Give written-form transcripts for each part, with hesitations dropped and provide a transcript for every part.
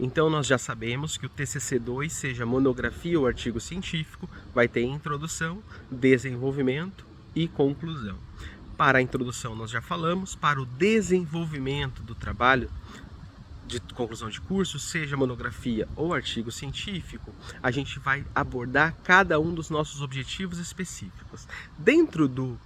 Então nós já sabemos que o TCC2, seja monografia ou artigo científico, vai ter introdução, desenvolvimento e conclusão. Para a introdução nós já falamos, para o desenvolvimento do trabalho de conclusão de curso, seja monografia ou artigo científico, a gente vai abordar cada um dos nossos objetivos específicos. Dentro do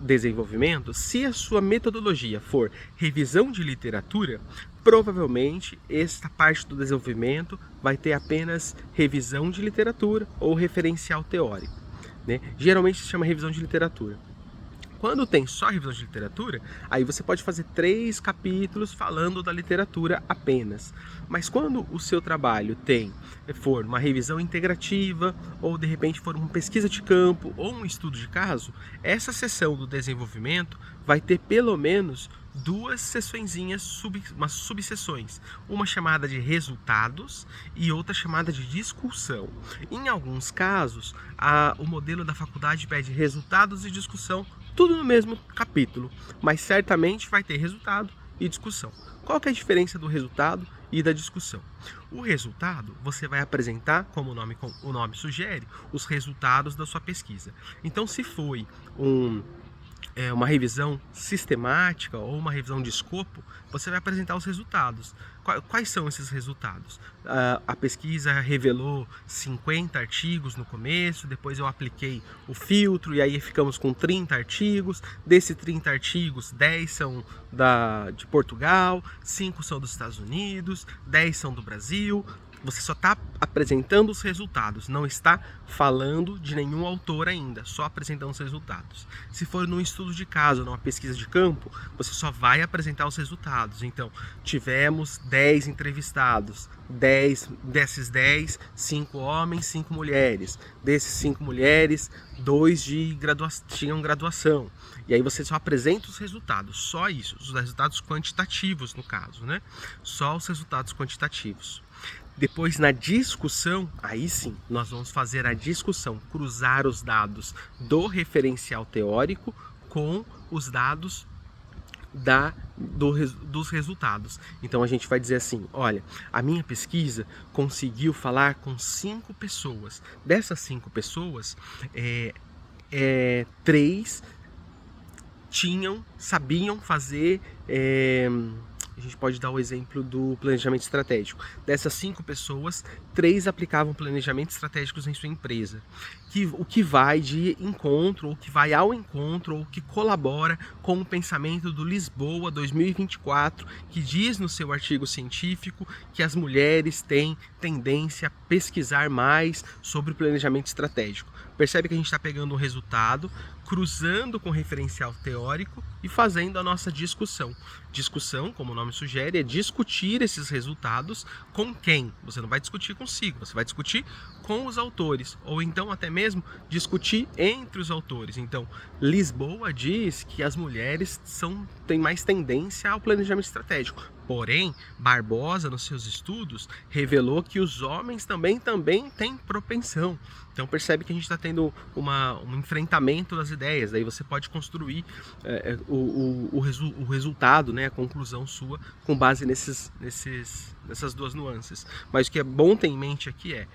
desenvolvimento, se a sua metodologia for revisão de literatura, provavelmente esta parte do desenvolvimento vai ter apenas revisão de literatura ou referencial teórico, né? Geralmente se chama revisão de literatura. Quando tem só revisão de literatura, aí você pode fazer 3 capítulos falando da literatura apenas. Mas quando o seu trabalho for uma revisão integrativa, ou de repente for uma pesquisa de campo, ou um estudo de caso, essa seção do desenvolvimento vai ter pelo menos 2 sessõezinhas, umas subseções, uma chamada de resultados e outra chamada de discussão. Em alguns casos, o modelo da faculdade pede resultados e discussão, tudo no mesmo capítulo, mas certamente vai ter resultado e discussão. Qual que é a diferença do resultado e da discussão? O resultado, você vai apresentar, como o nome sugere, os resultados da sua pesquisa. Então, se foi uma revisão sistemática ou uma revisão de escopo, você vai apresentar os resultados. Quais são esses resultados? A pesquisa revelou 50 artigos no começo, depois eu apliquei o filtro e aí ficamos com 30 artigos. Desses 30 artigos, 10 são de Portugal, 5 são dos Estados Unidos, 10 são do Brasil. Você só está apresentando os resultados, não está falando de nenhum autor ainda, só apresentando os resultados. Se for num estudo de caso, numa pesquisa de campo, você só vai apresentar os resultados. Então, tivemos 10 entrevistados, desses 10, 5 homens, 5 mulheres. Desses 5 mulheres, 2 tinham graduação. E aí você só apresenta os resultados, só isso, os resultados quantitativos no caso, né? Só os resultados quantitativos. Depois, na discussão, aí sim, nós vamos fazer a discussão, cruzar os dados do referencial teórico com os dados dos resultados. Então a gente vai dizer assim, olha, a minha pesquisa conseguiu falar com 5 pessoas. Dessas 5 pessoas, 3 sabiam fazer... A gente pode dar o exemplo do planejamento estratégico. Dessas 5 pessoas, 3 aplicavam planejamentos estratégicos em sua empresa. O que vai de encontro, ou que vai ao encontro, ou que colabora com o pensamento do Lisboa 2024, que diz no seu artigo científico que as mulheres têm tendência a pesquisar mais sobre planejamento estratégico. Percebe que a gente está pegando um resultado, cruzando com o referencial teórico e fazendo a nossa discussão. Discussão, como o nome sugere, é discutir esses resultados com quem? Você não vai discutir consigo, você vai discutir com os autores, ou então até mesmo discutir entre os autores. Então, Lisboa diz que as mulheres têm mais tendência ao planejamento estratégico. Porém, Barbosa, nos seus estudos, revelou que os homens também têm propensão. Então percebe que a gente está tendo um enfrentamento das ideias. Daí você pode construir o resultado, né, a conclusão sua, com base nessas 2 nuances. Mas o que é bom ter em mente aqui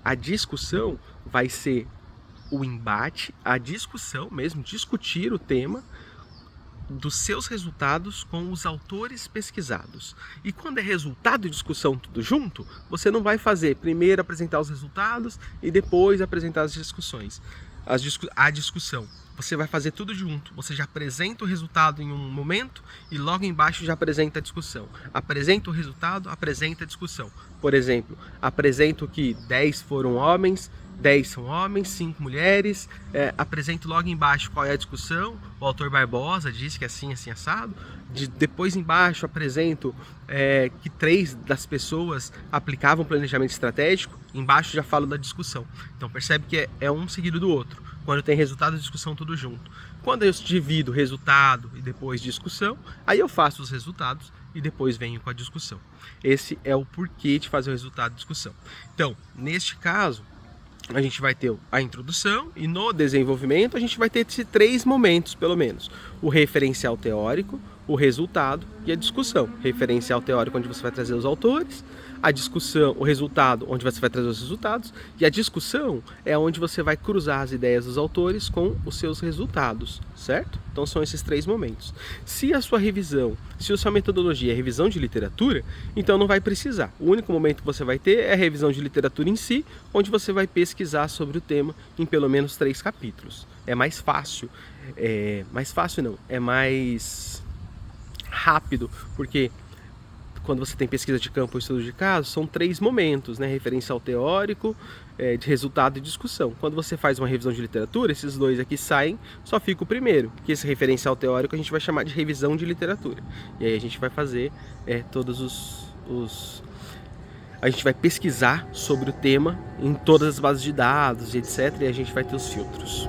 a discussão vai ser o embate, a discussão mesmo, discutir o tema dos seus resultados com os autores pesquisados. E quando é resultado e discussão tudo junto, você não vai fazer primeiro apresentar os resultados e depois apresentar as discussões. A discussão. Você vai fazer tudo junto. Você já apresenta o resultado em um momento e logo embaixo já apresenta a discussão. Apresenta o resultado, apresenta a discussão. Por exemplo, apresento que 10 foram homens, 10 são homens, 5 mulheres. Apresento logo embaixo qual é a discussão. O autor Barbosa diz que é assim, assim, assado. Depois embaixo apresento que 3 das pessoas aplicavam planejamento estratégico. Embaixo já falo da discussão. Então percebe que é um seguido do outro. Quando tem resultado e discussão tudo junto. Quando eu divido resultado e depois discussão, aí eu faço os resultados e depois venho com a discussão. Esse é o porquê de fazer o resultado e discussão. Então, neste caso, a gente vai ter a introdução e no desenvolvimento a gente vai ter esses 3 momentos, pelo menos. O referencial teórico, o resultado e a discussão. Referencial teórico, onde você vai trazer os autores, a discussão, o resultado, onde você vai trazer os resultados, e a discussão é onde você vai cruzar as ideias dos autores com os seus resultados, certo? Então são esses 3 momentos. Se a sua revisão, se a sua metodologia é revisão de literatura, então não vai precisar. O único momento que você vai ter é a revisão de literatura em si, onde você vai pesquisar sobre o tema em pelo menos 3 capítulos. É mais fácil, é mais rápido, porque quando você tem pesquisa de campo ou estudo de caso, são 3 momentos, né? Referencial teórico, de resultado e discussão. Quando você faz uma revisão de literatura, esses 2 aqui saem, só fica o primeiro, que esse referencial teórico a gente vai chamar de revisão de literatura. E aí a gente vai fazer todos a gente vai pesquisar sobre o tema em todas as bases de dados, etc. E a gente vai ter os filtros.